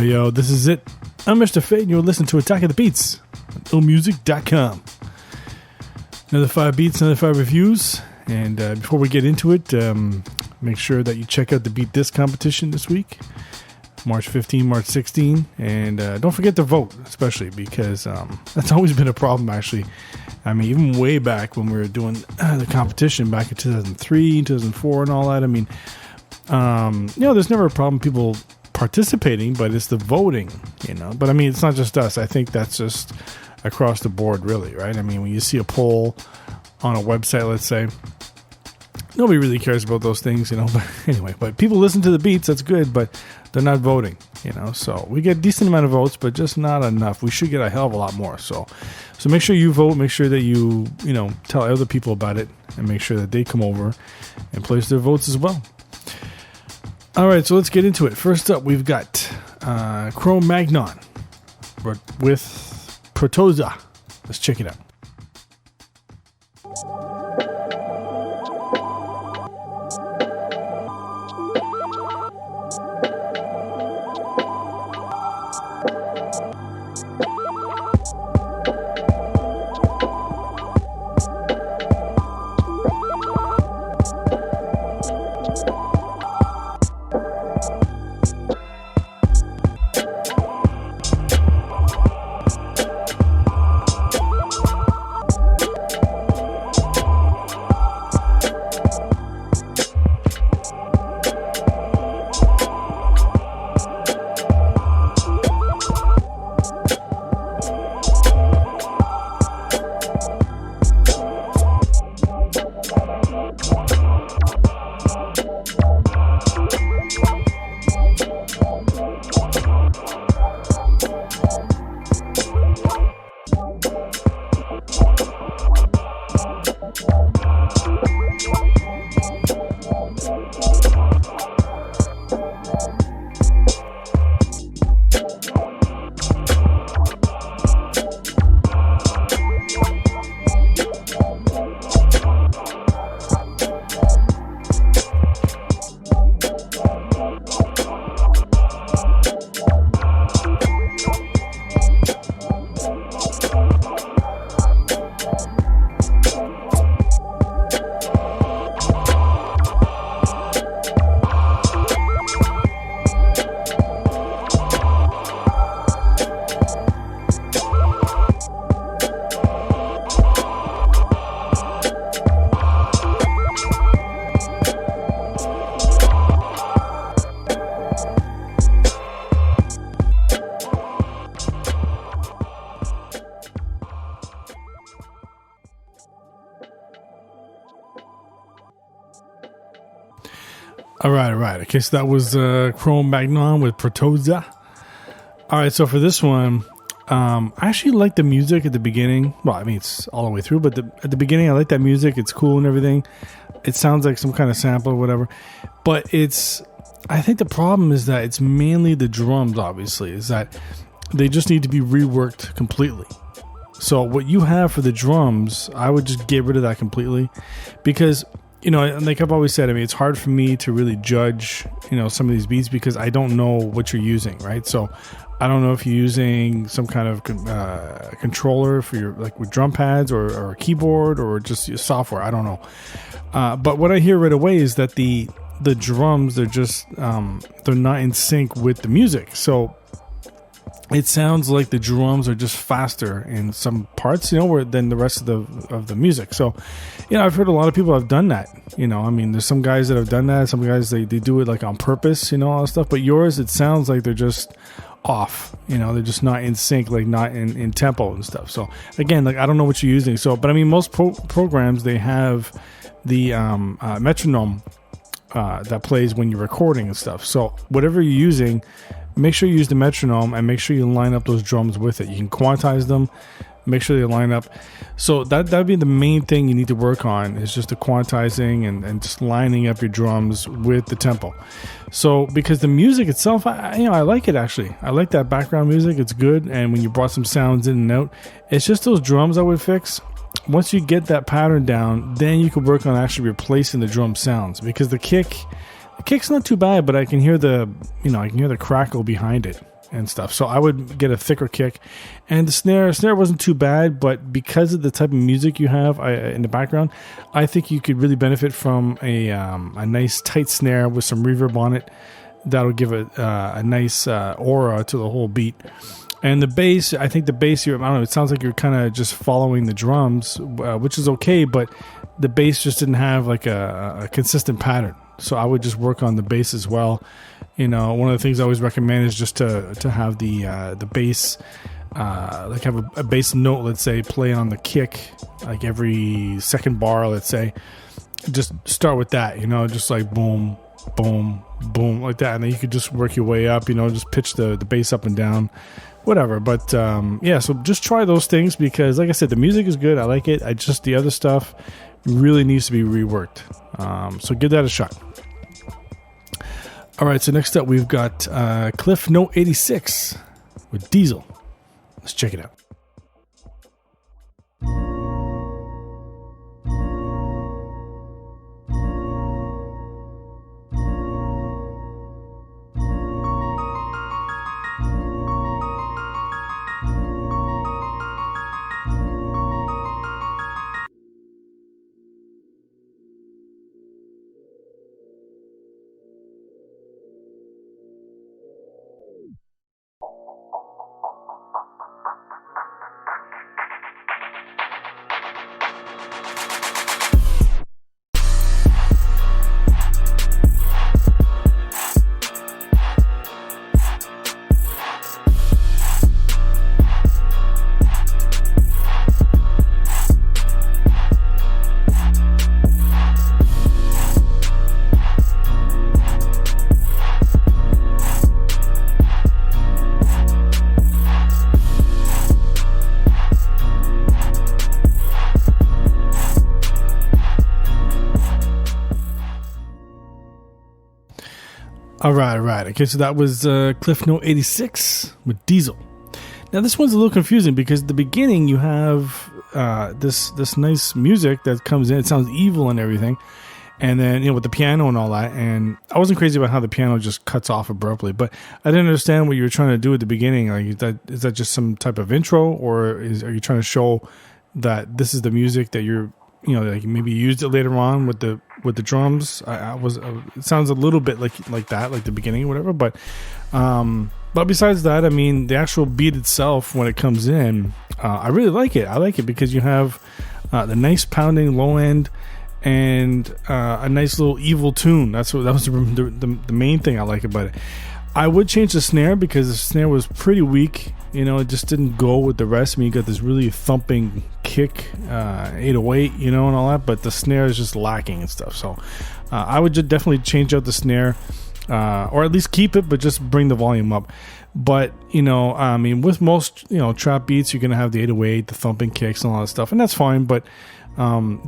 Yo, this is it. I'm Mr. Fade, and you're listening to Attack of the Beats on IllMuzik.com. Another 5 beats, another 5 reviews. And before we get into it, make sure that you check out the Beat Disc competition this week. March 15, March 16. And don't forget to vote, especially because that's always been a problem, actually. I mean, even way back when we were doing the competition back in 2003, 2004 and all that. I mean, there's never a problem people participating, but it's the voting, But I mean, it's not just us. I think that's just across the board, really, right? I mean, when you see a poll on a website, let's say, nobody really cares about those things, But anyway, but people listen to the beats, that's good, but they're not voting, So we get a decent amount of votes, but just not enough. We should get a hell of a lot more. So make sure you vote. Make sure that you, tell other people about it, and make sure that they come over and place their votes as well. All right, so let's get into it. First up, we've got Cro-Magnon with Protoza. Let's check it out. All right. Okay, so that was Cro-Magnon with Protoza. All right, so for this one, I actually like the music at the beginning. Well, I mean, it's all the way through, but at the beginning, I like that music. It's cool and everything. It sounds like some kind of sample or whatever. But I think the problem is that it's mainly the drums, obviously, is that they just need to be reworked completely. So what you have for the drums, I would just get rid of that completely, because like I've always said, I mean, it's hard for me to really judge, some of these beats because I don't know what you're using, right? So I don't know if you're using some kind of controller for your, like with drum pads or a keyboard or just your software. I don't know. But what I hear right away is that the drums, they're just, they're not in sync with the music. So it sounds like the drums are just faster in some parts, than the rest of the music. So, I've heard a lot of people have done that. I mean, there's some guys that have done that. Some guys, they do it like on purpose, all that stuff. But yours, it sounds like they're just off. They're just not in sync, like not in tempo and stuff. So again, like I don't know what you're using. So, but I mean, most programs, they have the metronome that plays when you're recording and stuff. So whatever you're using, make sure you use the metronome and make sure you line up those drums with it. You can quantize them, make sure they line up. So that'd be the main thing you need to work on, is just the quantizing and just lining up your drums with the tempo. So because the music itself, I like it actually. I like that background music. It's good. And when you brought some sounds in and out, it's just those drums I would fix. Once you get that pattern down, then you can work on actually replacing the drum sounds, because the kick's not too bad, but I can hear the crackle behind it. and stuff. So I would get a thicker kick, and the snare wasn't too bad. But because of the type of music you have in the background, I think you could really benefit from a nice tight snare with some reverb on it. That'll give it a nice aura to the whole beat. And the bass, I think the bass, I don't know, it sounds like you're kind of just following the drums, which is okay, but the bass just didn't have like a consistent pattern. So I would just work on the bass as well. One of the things I always recommend is just to have the bass, like have a bass note, let's say, play on the kick, like every second bar, let's say. Just start with that, just like boom, boom, boom, like that. And then you could just work your way up, just pitch the bass up and down. Whatever, but so just try those things because, like I said, the music is good. I like it. The other stuff really needs to be reworked. So give that a shot. All right, so next up we've got Cliff Note 86 with Diesel. Let's check it out. All right. Okay, so that was Cliff Note 86 with Diesel. Now, this one's a little confusing because at the beginning you have this nice music that comes in. It sounds evil and everything. And then, with the piano and all that. And I wasn't crazy about how the piano just cuts off abruptly. But I didn't understand what you were trying to do at the beginning. Like, is that just some type of intro? Or are you trying to show that this is the music that you're, like maybe you used it later on with the drums? It sounds a little bit like that, like the beginning or whatever. But besides that, I mean, the actual beat itself when it comes in, I really like it. I like it because you have the nice pounding low end and a nice little evil tune. That was the main thing I like about it. I would change the snare because the snare was pretty weak. It just didn't go with the rest. I mean, you got this really thumping kick, 808, and all that, but the snare is just lacking and stuff. So I would just definitely change out the snare, or at least keep it, but just bring the volume up. But, I mean, with most, trap beats, you're going to have the 808, the thumping kicks and all that stuff, and that's fine, but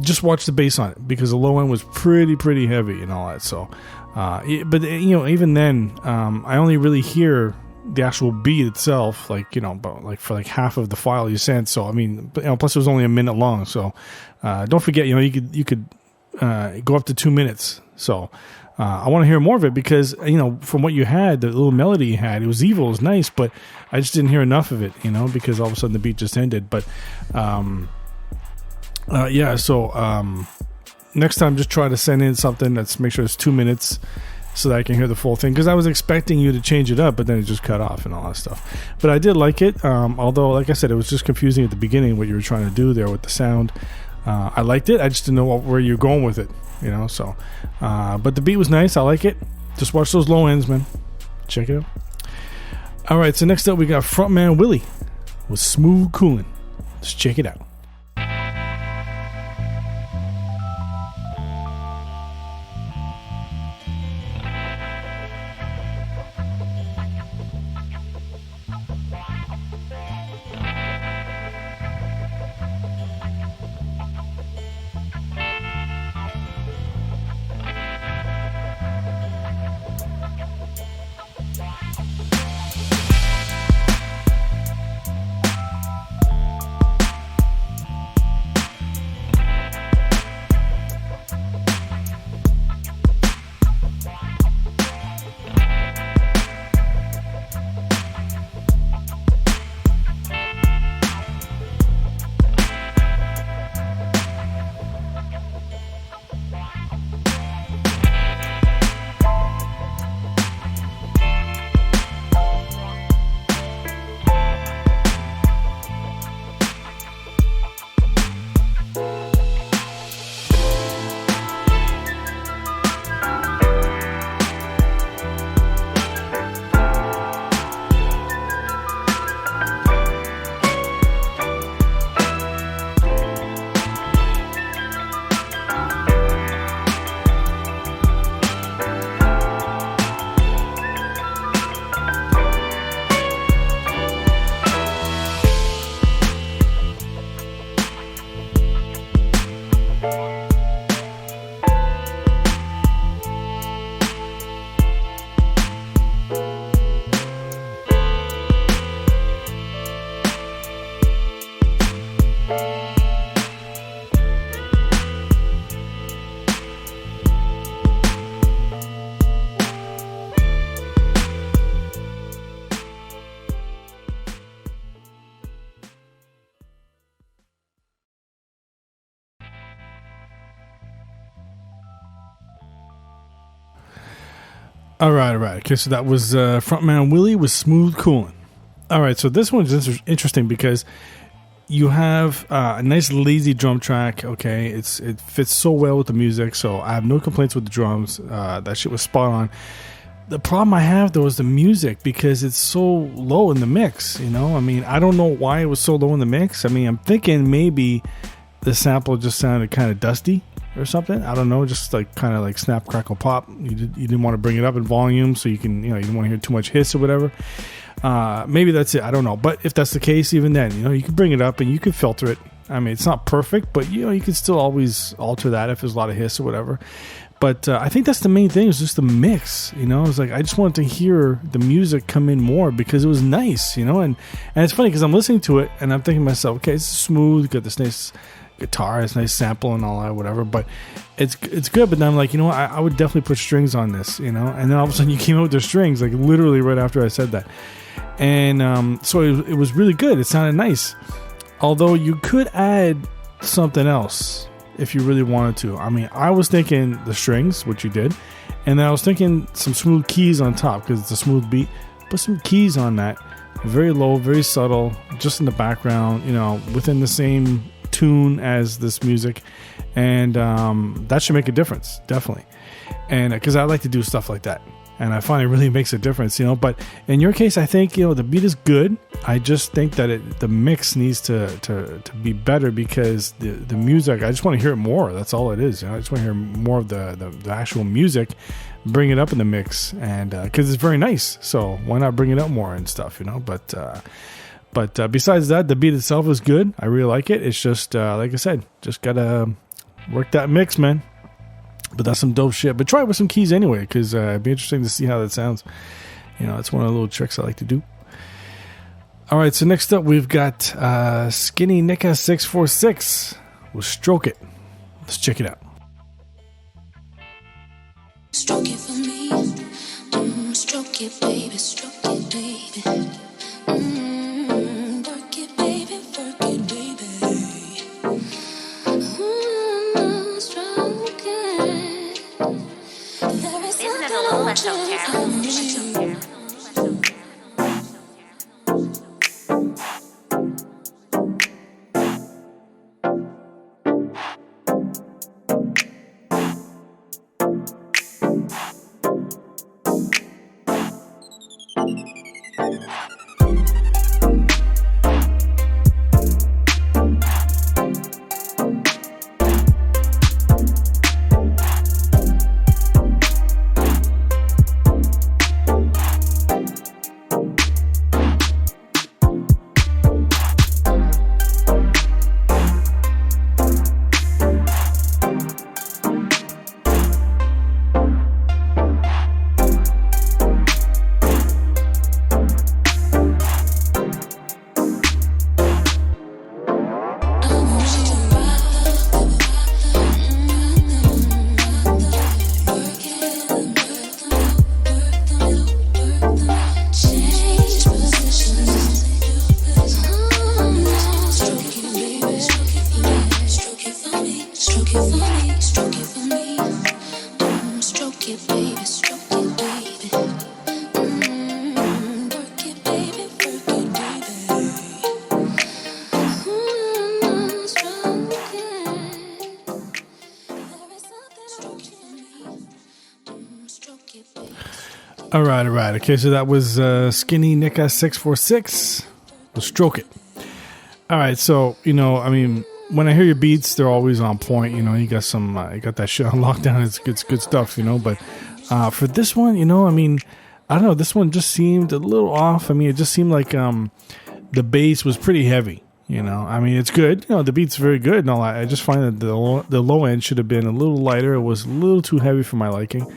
just watch the bass on it because the low end was pretty heavy and all that. So, but even then, I only really hear the actual beat itself, but for half of the file you sent. So I mean, plus it was only a minute long. So don't forget, you could go up to 2 minutes. So I want to hear more of it because from what you had, the little melody you had, it was evil, it was nice, but I just didn't hear enough of it, because all of a sudden the beat just ended. But next time just try to send in something that's make sure it's 2 minutes so that I can hear the full thing, because I was expecting you to change it up, but then it just cut off and all that stuff. But I did like it, although like I said, it was just confusing at the beginning what you were trying to do there with the sound. I liked it, I just didn't know where you're going with it, so but the beat was nice. I like it. Just watch those low ends, man. Check it out. All right, so next up we got Frontman Willie with Smooth Coolin'. Let's check it out. All right. Okay, so that was frontman Willie with Smooth Coolin'. All right, so this one's interesting because you have a nice lazy drum track. Okay, it fits so well with the music, so I have no complaints with the drums. That shit was spot on. The problem I have though is the music, because it's so low in the mix. You know, I mean, I don't know why it was so low in the mix. I mean, I'm thinking maybe the sample just sounded kind of dusty or something. I don't know, just like kind of like snap, crackle, pop. You didn't want to bring it up in volume, so you didn't want to hear too much hiss or whatever. Maybe that's it. I don't know. But if that's the case, even then, you can bring it up and you can filter it. I mean, it's not perfect, but you can still always alter that if there's a lot of hiss or whatever. But I think that's the main thing, is just the mix. It's like I just wanted to hear the music come in more because it was nice, and it's funny because I'm listening to it and I'm thinking to myself, okay, it's smooth, got this nice guitar, it's nice sample and all that, whatever. But it's good. But then I'm like, I would definitely put strings on this, and then all of a sudden you came out with the strings, like literally right after I said that. And so it was really good. It sounded nice. Although you could add something else if you really wanted to. I mean, I was thinking the strings, which you did. And then I was thinking some smooth keys on top because it's a smooth beat. Put some keys on that. Very low, very subtle, just in the background, within the same tune as this music. And that should make a difference, definitely. And because I like to do stuff like that. And I find it really makes a difference, But in your case, I think, the beat is good. I just think that the mix needs to be better because the music, I just want to hear it more. That's all it is. I just want to hear more of the actual music, bring it up in the mix. And because it's very nice. So why not bring it up more and stuff, But besides that, the beat itself is good. I really like it. It's just, like I said, just got to work that mix, man. But that's some dope shit. But try it with some keys anyway, because it'd be interesting to see how that sounds. It's one of the little tricks I like to do. All right, so next up we've got Skinny Nicka 646 with Stroke It. Let's check it out. Stroke it for me. Stroke it, baby. Stroke it, baby. Work it, baby. Work it, baby. Stroke it. There is something about you. All right. Okay, so that was Skinny Nicka 646. We'll Stroke It. All right, so, I mean, when I hear your beats, they're always on point. You got you got that shit on lockdown. It's good stuff, But for this one, I mean, I don't know. This one just seemed a little off. I mean, it just seemed like the bass was pretty heavy. I mean, it's good. The beat's very good and all that. I just find that the low end should have been a little lighter. It was a little too heavy for my liking.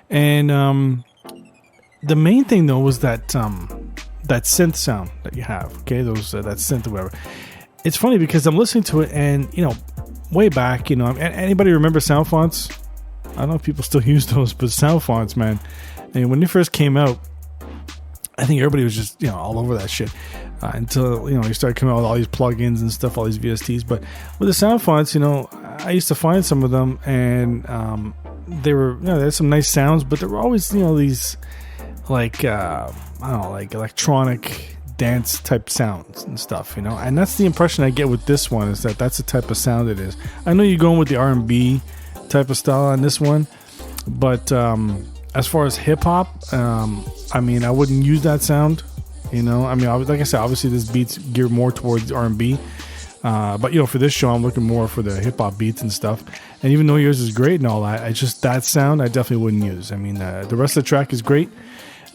And the main thing though was that synth sound that you have. Okay, that synth or whatever. It's funny because I'm listening to it and way back, anybody remember sound fonts? I don't know if people still use those, but sound fonts, man. And when they first came out, I think everybody was just all over that shit until you started coming out with all these plugins and stuff, all these VSTs. But with the sound fonts, I used to find some of them and they were, there's some nice sounds, but there were always, these like, I don't know, like electronic dance type sounds and stuff, and that's the impression I get with this one, is that's the type of sound it is. I know you're going with the R&B type of style on this one, but as far as hip-hop, I mean, I wouldn't use that sound, I mean, like I said, obviously this beat's geared more towards R&B, but for this show I'm looking more for the hip-hop beats and stuff, and even though yours is great and all that, I just, that sound I definitely wouldn't use. I mean, the rest of the track is great,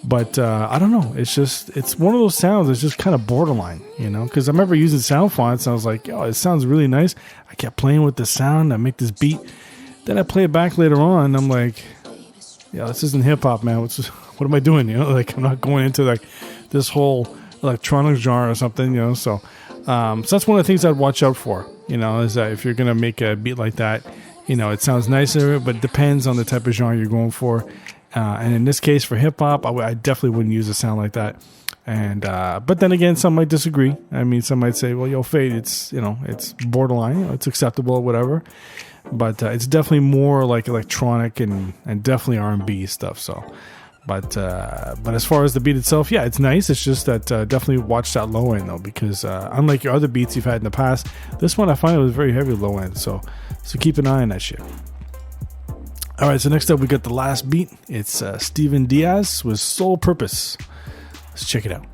but I don't know. It's one of those sounds that's just kind of borderline, because I remember using sound fonts and I was like, yo, it sounds really nice. I kept playing with the sound. I make this beat. Then I play it back later on and I'm like, yeah, this isn't hip hop, man. What am I doing? Like I'm not going into like this whole electronic genre or something, so that's one of the things I'd watch out for, is that if you're going to make a beat like that, it sounds nicer, but it depends on the type of genre you're going for. And in this case, for hip hop, I definitely wouldn't use a sound like that. And but then again, some might disagree. I mean, some might say, "Well, Fade, it's it's borderline, it's acceptable, or whatever." But it's definitely more like electronic and definitely R&B stuff. So, but as far as the beat itself, yeah, it's nice. It's just that definitely watch that low end though, because unlike your other beats you've had in the past, this one I find it was very heavy low end. So keep an eye on that shit. All right, so next up we got the last beat. It's Steven Diaz with Soul Purpose. Let's check it out.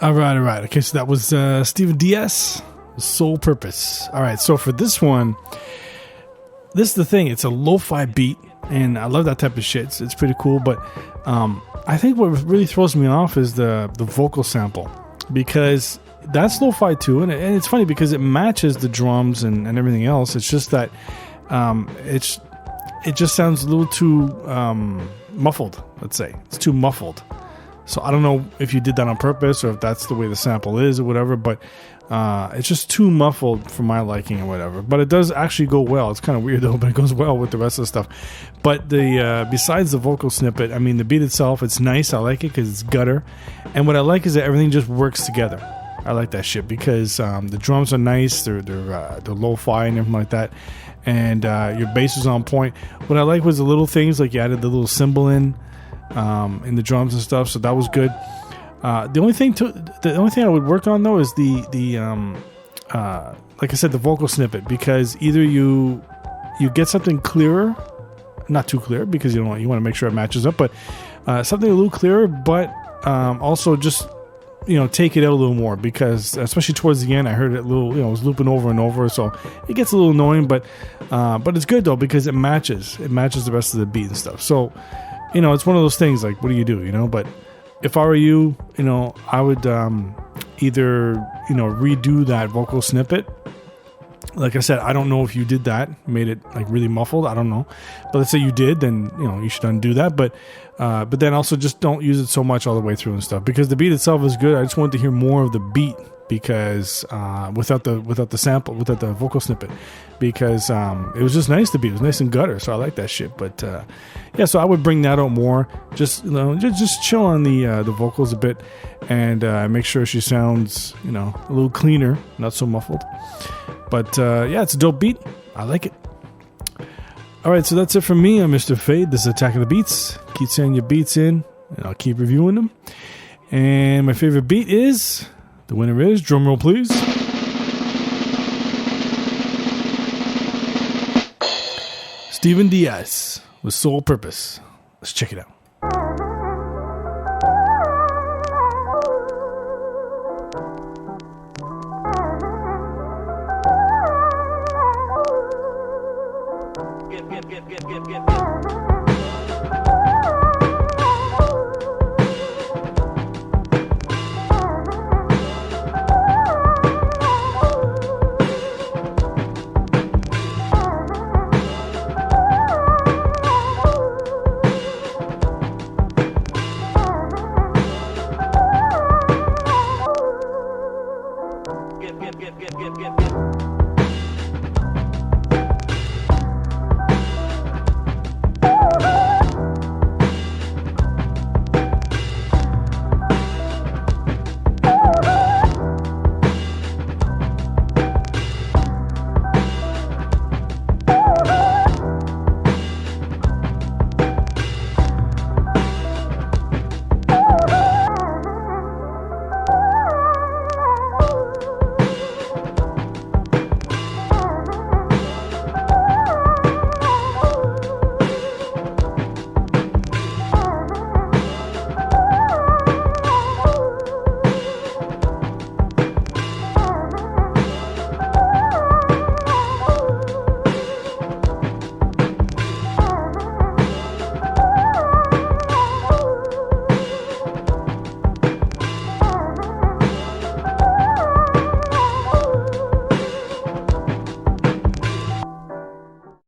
All right. Okay, so that was Steven Diaz, Soul Purpose. All right, so for this one, this is the thing. It's a lo-fi beat, and I love that type of shit. It's pretty cool, but I think what really throws me off is the vocal sample, because that's lo-fi too, and it's funny because it matches the drums and everything else. It's just that it just sounds a little too muffled, let's say. It's too muffled. So I don't know if you did that on purpose or if that's the way the sample is or whatever, but it's just too muffled for my liking or whatever. But it does actually go well. It's kind of weird though, but it goes well with the rest of the stuff. But the besides the vocal snippet, I mean, the beat itself, it's nice. I like it because it's gutter. And what I like is that everything just works together. I like that shit because the drums are nice. They're lo-fi and everything like that. And your bass is on point. What I like was the little things, like you added the little cymbal in the drums and stuff, so that was good. The only thing I would work on though is the like I said, the vocal snippet, because either you get something clearer, not too clear because you want to make sure it matches up, but something a little clearer, but also just take it out a little more, because especially towards the end I heard it a little, it was looping over and over, so it gets a little annoying, but it's good though because it matches the rest of the beat and stuff. So it's one of those things, like, what do you do, but if I were you, I would either redo that vocal snippet Like I said, I don't know if you did that, made it like really muffled. I don't know, but let's say you did, then you should undo that. But then also just don't use it so much all the way through and stuff, because the beat itself is good. I just wanted to hear more of the beat, because without the sample, without the vocal snippet, because it was just nice to beat. It was nice and gutter, so I like that shit. But yeah, so I would bring that out more. Just just chill on the vocals a bit, and make sure she sounds a little cleaner, not so muffled. But yeah, it's a dope beat. I like it. All right, so that's it from me. I'm Mr. Fade. This is Attack of the Beats. Keep sending your beats in, and I'll keep reviewing them. And my favorite beat is, the winner is, drumroll please, Steven Diaz with Soul Purpose. Let's check it out. Get.